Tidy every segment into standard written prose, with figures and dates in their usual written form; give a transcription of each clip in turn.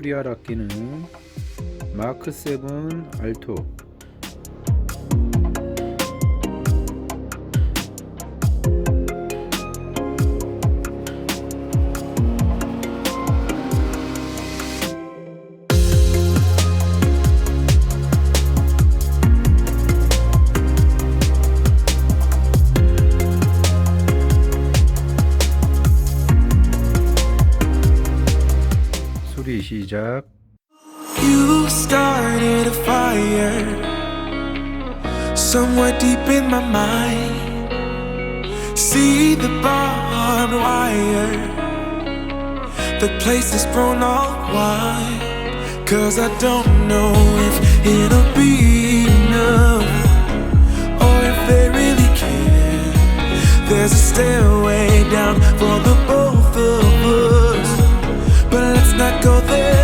수리할 악기는 마크세븐 알토. 소리 시작. You started a fire somewhere deep in my mind. See the barbed wire, the place is grown all wide. Cause I don't know if it'll be enough, or if they really care. There's a stairway down for the both of us, but let's not go there.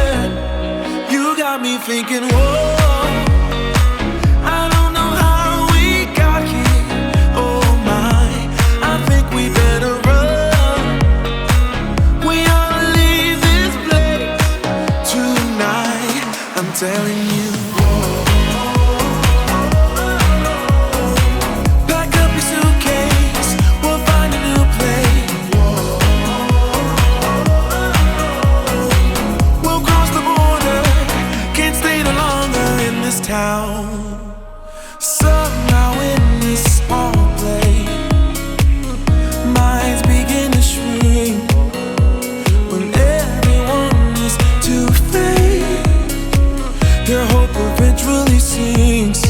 You got me thinking, whoa, I don't know how we got here. Oh my, I think we better run. We ought to leave this place tonight, I'm telling you. Pack up your suitcase, we'll find a new place. We'll cross the border, can't stay no longer in this town. Somehow in this small place, minds begin to shrink when everyone is too fake. Their hope eventually sinks,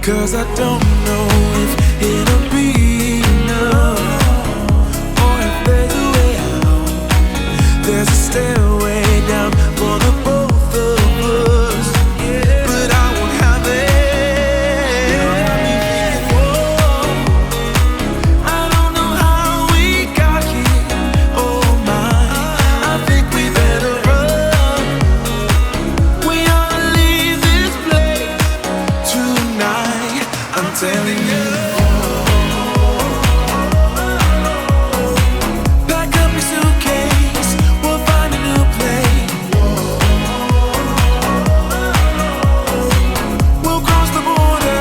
cause I don't know if it'll be enough, or if there's a way out. There's a stairway down for the both of us, but I won't have it. You got me thinking, whoa, I don't know how we got here. Oh my, I think we better run. We ought to leave this place tonight, I'm telling you. Pack up your suitcase, we'll find a new place. We'll cross the border,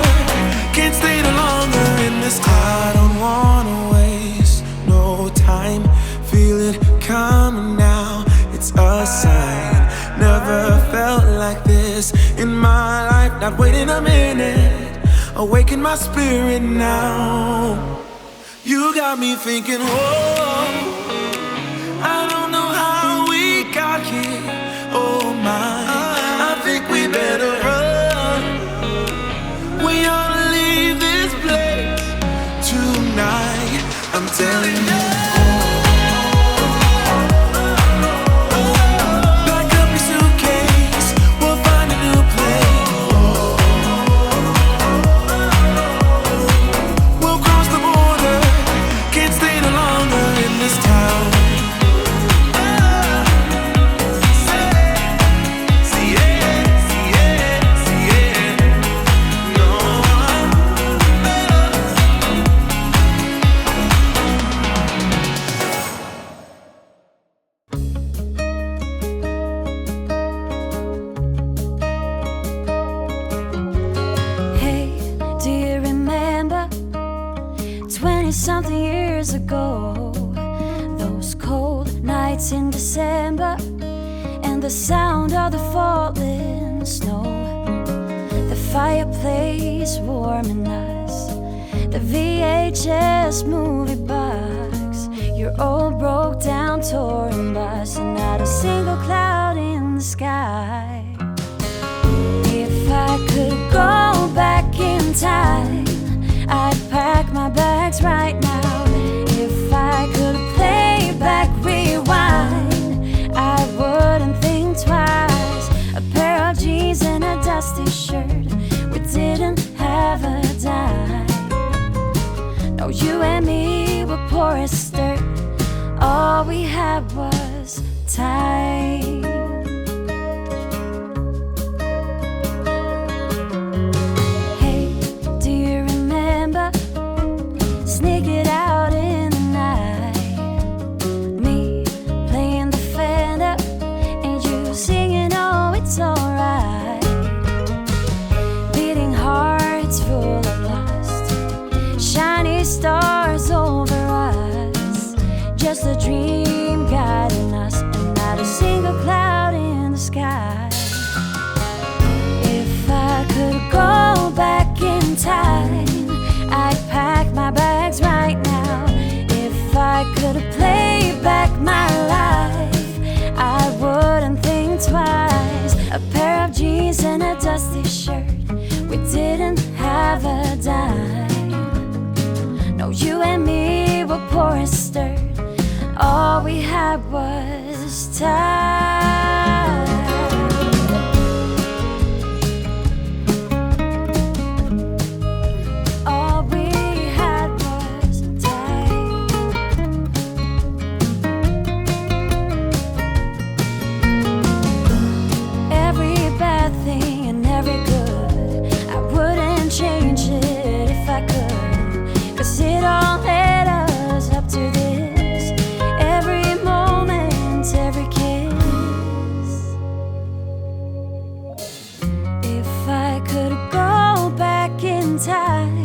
can't stay no longer in this town. I don't wanna waste no time, feel it coming now, it's a sign. Never felt like this in my life, not waiting a minute, awaken my spirit now. You got me thinking, whoa, I don't know how we got here. Oh my, I think we better run. We ought to leave this place tonight, I'm telling you. Pack up your suitcase, we'll find a new place. We'll cross the border, can't stay no longer in this town. See it, see it, see it. No. Hey, do you remember 20-something years ago? Those cold nights in December, and the sound of the falling snow. The fireplace warming us, the VHS movie box, your old broke down touring bus, and not a single cloud in the sky. If I could go back in time, I'd pack my bags right now. If I could play back, rewind, I wouldn't think twice. A pair of jeans and a dusty shirt, we didn't have a dime. No, you and me were poor as dirt, all we had was time. Hey, do you remember sneaking out in the night? Me playing the Fender and you singing all I could play back my life, I wouldn't think twice. A pair of jeans and a dusty shirt, we didn't have a dime. No, you and me were poor and stirred, all we had was time. All we had was time. Every bad thing and every good, I wouldn't change it if I could, 'cause it all led us up to this. Every moment, every kiss. If I could go back in time,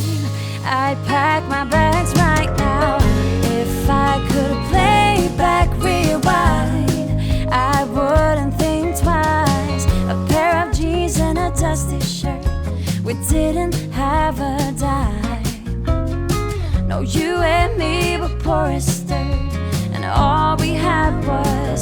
I'd pack my bags right now. If I could play back, rewind, I wouldn't think twice. A pair of jeans and a dusty shirt, we didn't have a dime. No, you and me were poor and stirred, and all we had was